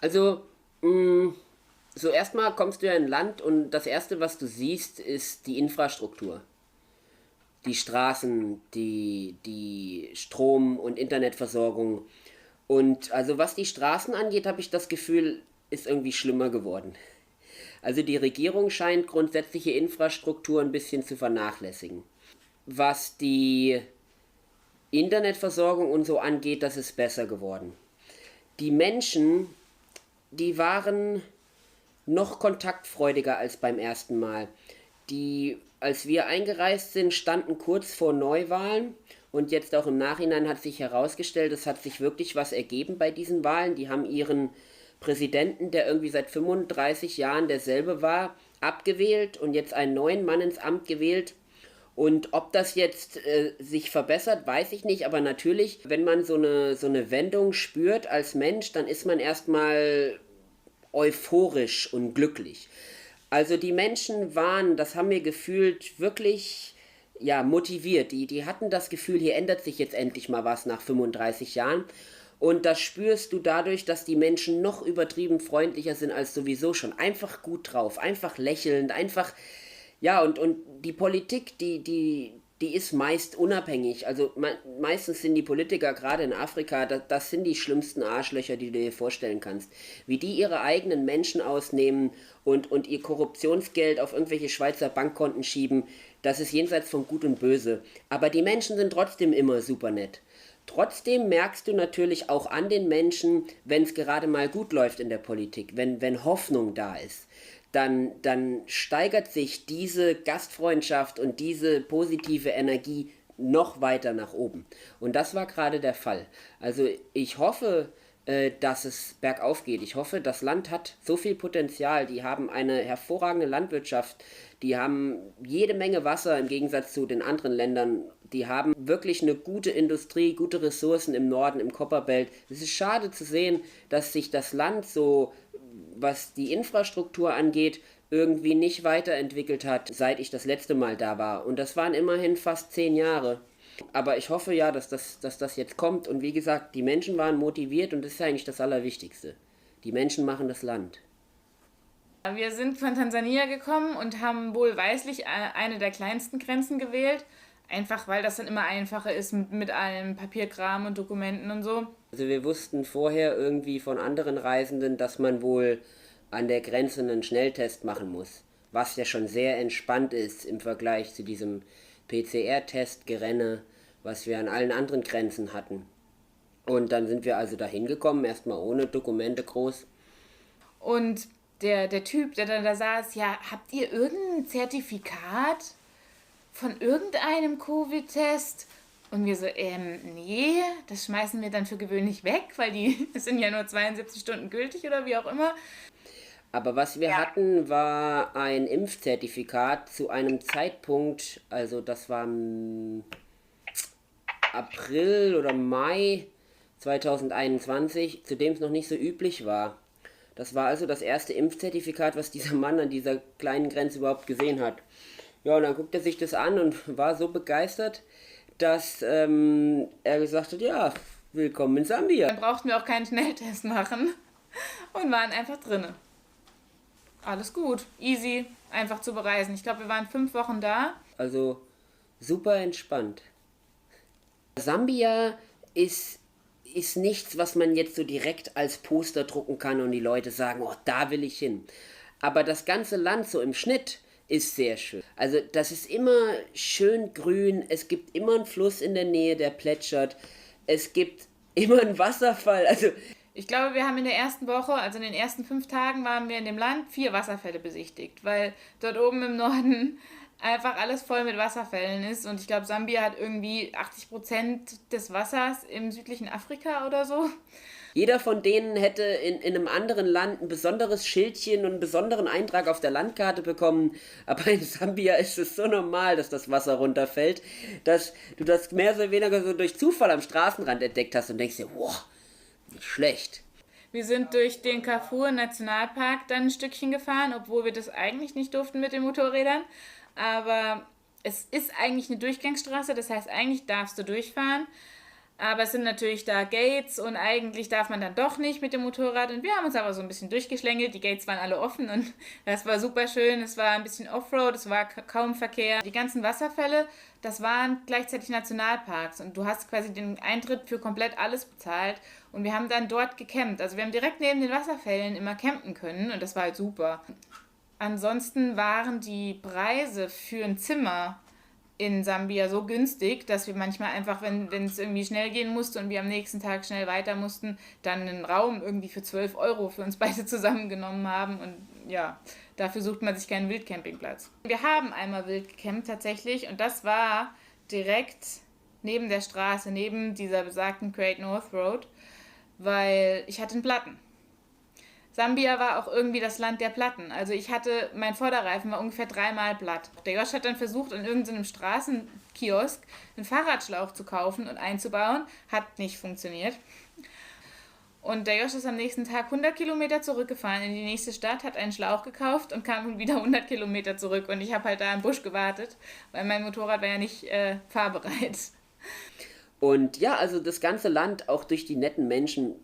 Also, mh, so erstmal kommst du ja in ein Land und das Erste, was du siehst, ist die Infrastruktur. Die Straßen, die Strom- und Internetversorgung. Und also was die Straßen angeht, habe ich das Gefühl, ist irgendwie schlimmer geworden. Also die Regierung scheint grundsätzliche Infrastruktur ein bisschen zu vernachlässigen. Was die Internetversorgung und so angeht, das ist besser geworden. Die Menschen, die waren noch kontaktfreudiger als beim ersten Mal. Die, als wir eingereist sind, standen kurz vor Neuwahlen und jetzt auch im Nachhinein hat sich herausgestellt, es hat sich wirklich was ergeben bei diesen Wahlen. Die haben ihren Präsidenten, der irgendwie seit 35 Jahren derselbe war, abgewählt und jetzt einen neuen Mann ins Amt gewählt. Und ob das jetzt sich verbessert, weiß ich nicht, aber natürlich, wenn man so eine Wendung spürt als Mensch, dann ist man erstmal euphorisch und glücklich. Also die Menschen waren, das haben wir gefühlt, wirklich ja, motiviert. Die hatten das Gefühl, hier ändert sich jetzt endlich mal was nach 35 Jahren. Und das spürst du dadurch, dass die Menschen noch übertrieben freundlicher sind als sowieso schon. Einfach gut drauf, einfach lächelnd, einfach ja, und die Politik, die ist meist unabhängig. Also meistens sind die Politiker, gerade in Afrika, das sind die schlimmsten Arschlöcher, die du dir vorstellen kannst. Wie die ihre eigenen Menschen ausnehmen und ihr Korruptionsgeld auf irgendwelche Schweizer Bankkonten schieben, das ist jenseits von Gut und Böse. Aber die Menschen sind trotzdem immer super nett. Trotzdem merkst du natürlich auch an den Menschen, wenn es gerade mal gut läuft in der Politik, wenn Hoffnung da ist, dann steigert sich diese Gastfreundschaft und diese positive Energie noch weiter nach oben. Und das war gerade der Fall. Also ich hoffe, dass es bergauf geht. Ich hoffe, das Land hat so viel Potenzial. Die haben eine hervorragende Landwirtschaft. Die haben jede Menge Wasser im Gegensatz zu den anderen Ländern. Die haben wirklich eine gute Industrie, gute Ressourcen im Norden, im Copperbelt. Es ist schade zu sehen, dass sich das Land so, was die Infrastruktur angeht, irgendwie nicht weiterentwickelt hat, seit ich das letzte Mal da war. Und das waren immerhin fast 10 Jahre. Aber ich hoffe ja, dass das jetzt kommt. Und wie gesagt, die Menschen waren motiviert und das ist eigentlich das Allerwichtigste. Die Menschen machen das Land. Wir sind von Tansania gekommen und haben wohlweislich eine der kleinsten Grenzen gewählt. Einfach weil das dann immer einfacher ist mit allem Papierkram und Dokumenten und so. Also wir wussten vorher irgendwie von anderen Reisenden, dass man wohl an der Grenze einen Schnelltest machen muss. Was ja schon sehr entspannt ist im Vergleich zu diesem PCR-Test-Gerenne, was wir an allen anderen Grenzen hatten. Und dann sind wir also da hingekommen, erstmal ohne Dokumente groß. Und der Typ, der dann da saß, ja, habt ihr irgendein Zertifikat von irgendeinem Covid-Test? Und wir so, nee, das schmeißen wir dann für gewöhnlich weg, weil die sind ja nur 72 Stunden gültig oder wie auch immer. Aber was wir hatten, war ein Impfzertifikat zu einem Zeitpunkt, also das war im April oder Mai 2021, zu dem es noch nicht so üblich war. Das war also das erste Impfzertifikat, was dieser Mann an dieser kleinen Grenze überhaupt gesehen hat. Ja, und dann guckt er sich das an und war so begeistert, dass er gesagt hat, ja, willkommen in Sambia. Dann brauchten wir auch keinen Schnelltest machen und waren einfach drinne. Alles gut, easy, einfach zu bereisen. Ich glaube, wir waren 5 Wochen da. Also super entspannt. Sambia ist nichts, was man jetzt so direkt als Poster drucken kann und die Leute sagen, oh, da will ich hin. Aber das ganze Land so im Schnitt ist sehr schön. Also das ist immer schön grün, es gibt immer einen Fluss in der Nähe, der plätschert, es gibt immer einen Wasserfall, also Ich glaube, wir haben in der ersten Woche, also in den ersten 5 Tagen, waren wir in dem Land 4 Wasserfälle besichtigt, weil dort oben im Norden einfach alles voll mit Wasserfällen ist. Und ich glaube, Sambia hat irgendwie 80% des Wassers im südlichen Afrika oder so. jeder von denen hätte in einem anderen Land ein besonderes Schildchen und einen besonderen Eintrag auf der Landkarte bekommen. Aber in Sambia ist es so normal, dass das Wasser runterfällt, dass du das mehr oder weniger so durch Zufall am Straßenrand entdeckt hast und denkst dir, wow, nicht schlecht. Wir sind durch den Kafur Nationalpark dann ein Stückchen gefahren, obwohl wir das eigentlich nicht durften mit den Motorrädern. Aber es ist eigentlich eine Durchgangsstraße, das heißt, eigentlich darfst du durchfahren. Aber es sind natürlich da Gates und eigentlich darf man dann doch nicht mit dem Motorrad. Und wir haben uns aber so ein bisschen durchgeschlängelt. Die Gates waren alle offen und das war super schön. Es war ein bisschen Offroad, es war kaum Verkehr. Die ganzen Wasserfälle, das waren gleichzeitig Nationalparks. Und du hast quasi den Eintritt für komplett alles bezahlt. Und wir haben dann dort gecampt. Also wir haben direkt neben den Wasserfällen immer campen können und das war halt super. Ansonsten waren die Preise für ein Zimmer in Sambia so günstig, dass wir manchmal einfach, wenn es irgendwie schnell gehen musste und wir am nächsten Tag schnell weiter mussten, dann einen Raum irgendwie für 12 Euro für uns beide zusammengenommen haben. Und ja, dafür sucht man sich keinen Wildcampingplatz. Wir haben einmal wild gecampt tatsächlich und das war direkt neben der Straße, neben dieser besagten Great North Road, weil ich hatte einen Platten. Sambia war auch irgendwie das Land der Platten. Also mein Vorderreifen war ungefähr 3-mal platt. Der Josh hat dann versucht, in irgendeinem Straßenkiosk einen Fahrradschlauch zu kaufen und einzubauen. Hat nicht funktioniert. Und der Josh ist am nächsten Tag 100 Kilometer zurückgefahren in die nächste Stadt, hat einen Schlauch gekauft und kam wieder 100 Kilometer zurück. Und ich habe halt da im Busch gewartet, weil mein Motorrad war ja nicht fahrbereit. Und ja, also das ganze Land, auch durch die netten Menschen,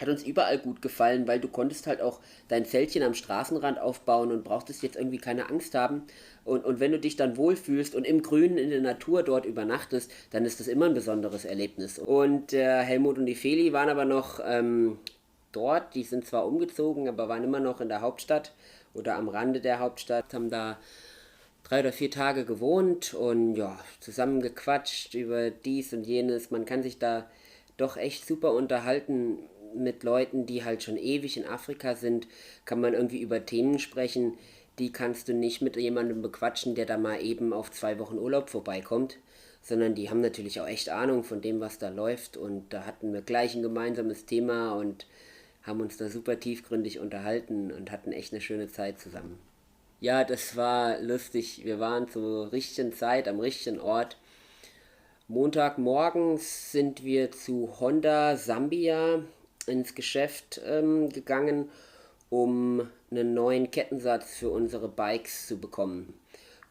hat uns überall gut gefallen, weil du konntest halt auch dein Zeltchen am Straßenrand aufbauen und brauchtest jetzt irgendwie keine Angst haben. Und wenn du dich dann wohlfühlst und im Grünen in der Natur dort übernachtest, dann ist das immer ein besonderes Erlebnis. Und Helmut und die Feli waren aber noch dort, die sind zwar umgezogen, aber waren immer noch in der Hauptstadt oder am Rande der Hauptstadt, haben da 3 oder 4 Tage gewohnt und ja, zusammen gequatscht über dies und jenes. Man kann sich da doch echt super unterhalten mit Leuten, die halt schon ewig in Afrika sind, kann man irgendwie über Themen sprechen, die kannst du nicht mit jemandem bequatschen, der da mal eben auf 2 Wochen Urlaub vorbeikommt, sondern die haben natürlich auch echt Ahnung von dem, was da läuft und da hatten wir gleich ein gemeinsames Thema und haben uns da super tiefgründig unterhalten und hatten echt eine schöne Zeit zusammen. Ja, das war lustig. Wir waren zur richtigen Zeit am richtigen Ort. Montagmorgens sind wir zu Honda Sambia ins Geschäft gegangen, um einen neuen Kettensatz für unsere Bikes zu bekommen.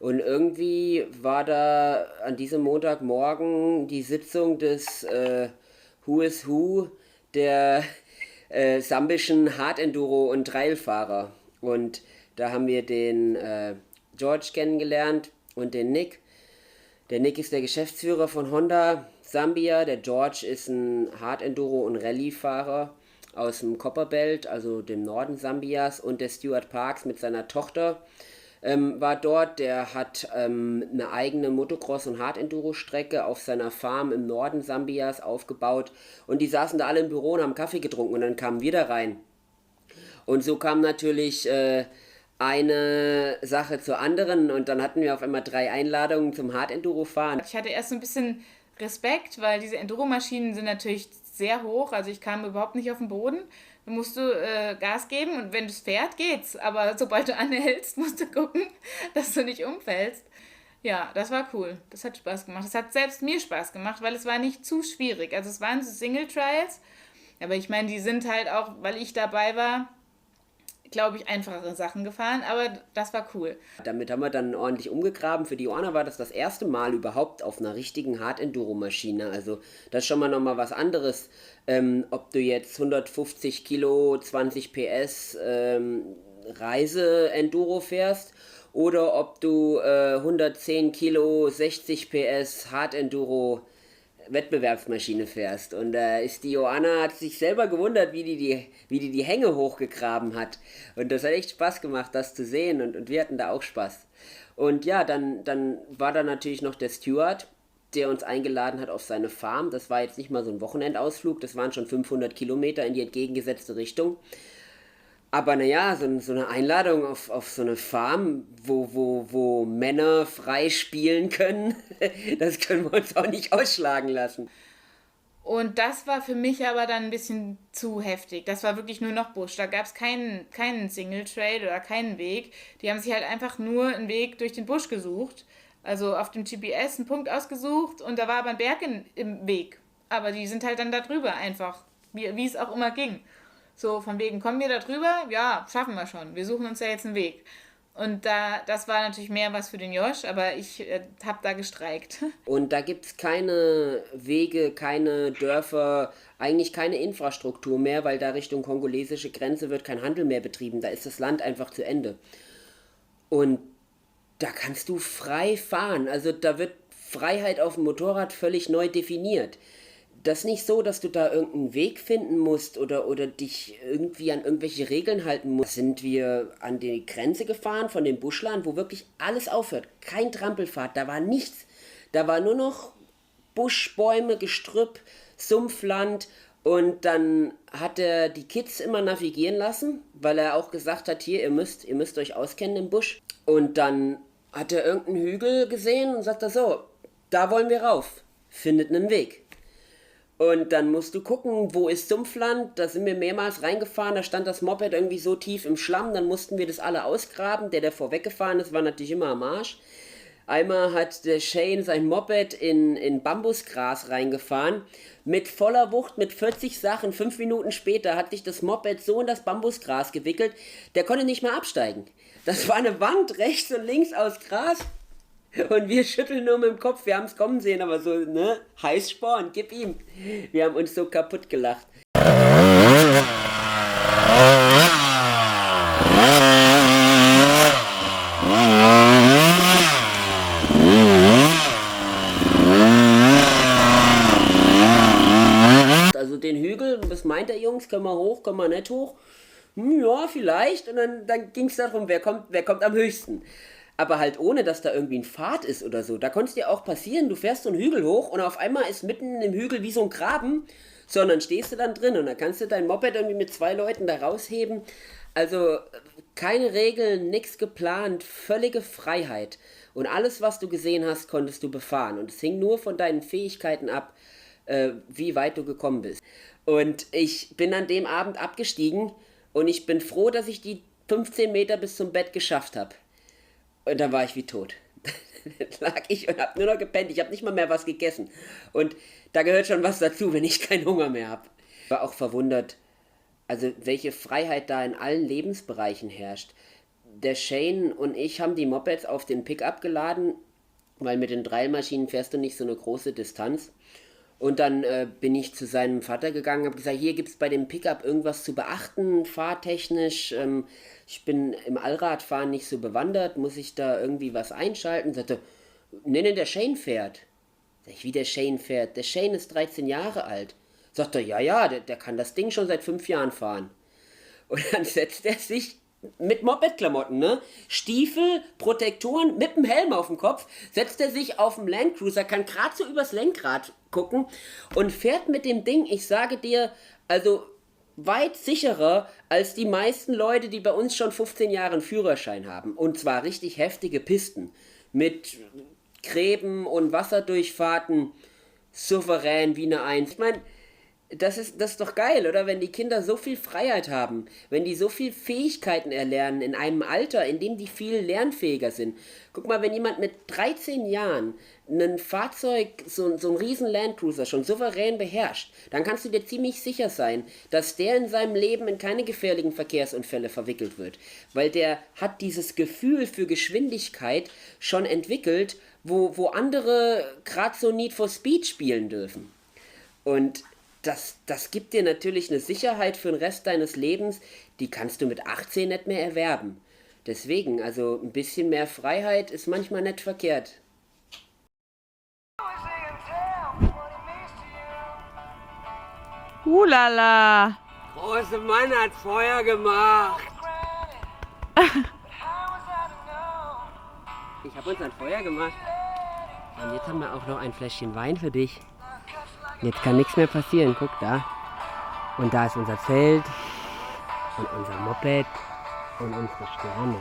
Und irgendwie war da an diesem Montagmorgen die Sitzung des Who is Who der sambischen Hard-Enduro- und Trailfahrer. Und da haben wir den George kennengelernt und den Nick. Der Nick ist der Geschäftsführer von Honda Sambia. Der George ist ein Hard-Enduro- und Rallye-Fahrer aus dem Copperbelt, also dem Norden Sambias. Und der Stuart Parks mit seiner Tochter war dort. Der hat eine eigene Motocross- und Hard-Enduro-Strecke auf seiner Farm im Norden Sambias aufgebaut. Und die saßen da alle im Büro und haben Kaffee getrunken und dann kamen wir da rein. Und so kam natürlich eine Sache zur anderen und dann hatten wir auf einmal 3 Einladungen zum Hard-Enduro-Fahren. Ich hatte erst so ein bisschen Respekt, weil diese Enduro-Maschinen sind natürlich sehr hoch, also ich kam überhaupt nicht auf den Boden. Da musst du Gas geben und wenn es fährt, geht's. Aber sobald du anhältst, musst du gucken, dass du nicht umfällst. Ja, das war cool. Das hat Spaß gemacht. Das hat selbst mir Spaß gemacht, weil es war nicht zu schwierig. Also es waren so Single-Trials, aber ich meine, die sind halt auch, weil ich dabei war, glaube ich, einfachere Sachen gefahren, aber das war cool. Damit haben wir dann ordentlich umgegraben. Für die Joanna war das erste Mal überhaupt auf einer richtigen Hard-Enduro-Maschine. Also das ist schon mal nochmal was anderes, ob du jetzt 150 Kilo, 20 PS Reise-Enduro fährst oder ob du 110 Kilo, 60 PS Hard-Enduro Wettbewerbsmaschine fährst. Und ist die Joanna hat sich selber gewundert, wie die Hänge hochgegraben hat. Und das hat echt Spaß gemacht, das zu sehen. Und wir hatten da auch Spaß. Und ja, dann war da natürlich noch der Stuart, der uns eingeladen hat auf seine Farm. Das war jetzt nicht mal so ein Wochenendausflug, das waren schon 500 Kilometer in die entgegengesetzte Richtung. Aber naja, so eine Einladung auf so eine Farm, wo Männer frei spielen können, das können wir uns auch nicht ausschlagen lassen. Und das war für mich aber dann ein bisschen zu heftig. Das war wirklich nur noch Busch. Da gab es keinen Single Trail oder keinen Weg. Die haben sich halt einfach nur einen Weg durch den Busch gesucht. Also auf dem GPS einen Punkt ausgesucht und da war aber ein Berg im Weg. Aber die sind halt dann da drüber einfach, wie es auch immer ging. So von wegen, kommen wir da drüber? Ja, schaffen wir schon. Wir suchen uns ja jetzt einen Weg. Und das war natürlich mehr was für den Josh, aber ich habe da gestreikt. Und da gibt es keine Wege, keine Dörfer, eigentlich keine Infrastruktur mehr, weil da Richtung kongolesische Grenze wird kein Handel mehr betrieben. Da ist das Land einfach zu Ende. Und da kannst du frei fahren. Also da wird Freiheit auf dem Motorrad völlig neu definiert. Das ist nicht so, dass du da irgendeinen Weg finden musst oder dich irgendwie an irgendwelche Regeln halten musst. Sind wir an die Grenze gefahren von dem Buschland, wo wirklich alles aufhört. Kein Trampelpfad, da war nichts. Da war nur noch Busch, Bäume, Gestrüpp, Sumpfland. Und dann hat er die Kids immer navigieren lassen, weil er auch gesagt hat, hier, ihr müsst euch auskennen im Busch. Und dann hat er irgendeinen Hügel gesehen und sagt er so, da wollen wir rauf, findet einen Weg. Und dann musst du gucken, wo ist Sumpfland, da sind wir mehrmals reingefahren, da stand das Moped irgendwie so tief im Schlamm, dann mussten wir das alle ausgraben, der vorweggefahren ist, war natürlich immer am Arsch. Einmal hat der Shane sein Moped in Bambusgras reingefahren, mit voller Wucht, mit 40 Sachen, 5 Minuten später hat sich das Moped so in das Bambusgras gewickelt, der konnte nicht mehr absteigen. Das war eine Wand rechts und links aus Gras. Und wir schütteln nur mit dem Kopf, wir haben es kommen sehen, aber so, ne, Heißsporn, gib ihm. Wir haben uns so kaputt gelacht. Also den Hügel, was meint der Jungs, können wir hoch, können wir nicht hoch? Ja, vielleicht. Und dann ging es darum, wer kommt am höchsten. Aber halt ohne, dass da irgendwie ein Pfad ist oder so. Da konnte es dir auch passieren, du fährst so einen Hügel hoch und auf einmal ist mitten im Hügel wie so ein Graben, sondern stehst du dann drin und dann kannst du dein Moped irgendwie mit 2 Leuten da rausheben. Also keine Regeln, nichts geplant, völlige Freiheit. Und alles, was du gesehen hast, konntest du befahren. Und es hing nur von deinen Fähigkeiten ab, wie weit du gekommen bist. Und ich bin an dem Abend abgestiegen und ich bin froh, dass ich die 15 Meter bis zum Bett geschafft habe. Und dann war ich wie tot. Dann lag ich und hab nur noch gepennt. Ich habe nicht mal mehr was gegessen. Und da gehört schon was dazu, wenn ich keinen Hunger mehr habe. Ich war auch verwundert, also welche Freiheit da in allen Lebensbereichen herrscht. Der Shane und ich haben die Mopeds auf den Pickup geladen, weil mit den Dreilmaschinen fährst du nicht so eine große Distanz. Und dann bin ich zu seinem Vater gegangen, habe gesagt, hier gibt es bei dem Pickup irgendwas zu beachten, fahrtechnisch. Ich bin im Allradfahren nicht so bewandert, muss ich da irgendwie was einschalten? Sagte, nee, der Shane fährt. Sag ich, wie der Shane fährt? Der Shane ist 13 Jahre alt. Sagt er, ja, der kann das Ding schon seit 5 Jahren fahren. Und dann setzt er sich mit Moped-Klamotten, ne? Stiefel, Protektoren, mit dem Helm auf dem Kopf, setzt er sich auf dem Landcruiser, kann gerade so übers Lenkrad gucken und fährt mit dem Ding, ich sage dir, also weit sicherer als die meisten Leute, die bei uns schon 15 Jahre einen Führerschein haben. Und zwar richtig heftige Pisten mit Gräben und Wasserdurchfahrten, souverän wie eine Eins. Ich meine, das ist doch geil, oder? Wenn die Kinder so viel Freiheit haben, wenn die so viel Fähigkeiten erlernen in einem Alter, in dem die viel lernfähiger sind. Guck mal, wenn jemand mit 13 Jahren ein Fahrzeug, so ein riesen Landcruiser schon souverän beherrscht, dann kannst du dir ziemlich sicher sein, dass der in seinem Leben in keine gefährlichen Verkehrsunfälle verwickelt wird. Weil der hat dieses Gefühl für Geschwindigkeit schon entwickelt, wo andere gerade so Need for Speed spielen dürfen. Und das gibt dir natürlich eine Sicherheit für den Rest deines Lebens, die kannst du mit 18 nicht mehr erwerben. Deswegen, also ein bisschen mehr Freiheit ist manchmal nicht verkehrt. Lala. Große Mann hat Feuer gemacht. Ich habe uns ein Feuer gemacht. Und jetzt haben wir auch noch ein Fläschchen Wein für dich. Jetzt kann nichts mehr passieren, guck da. Und da ist unser Zelt und unser Moped und unsere Sterne.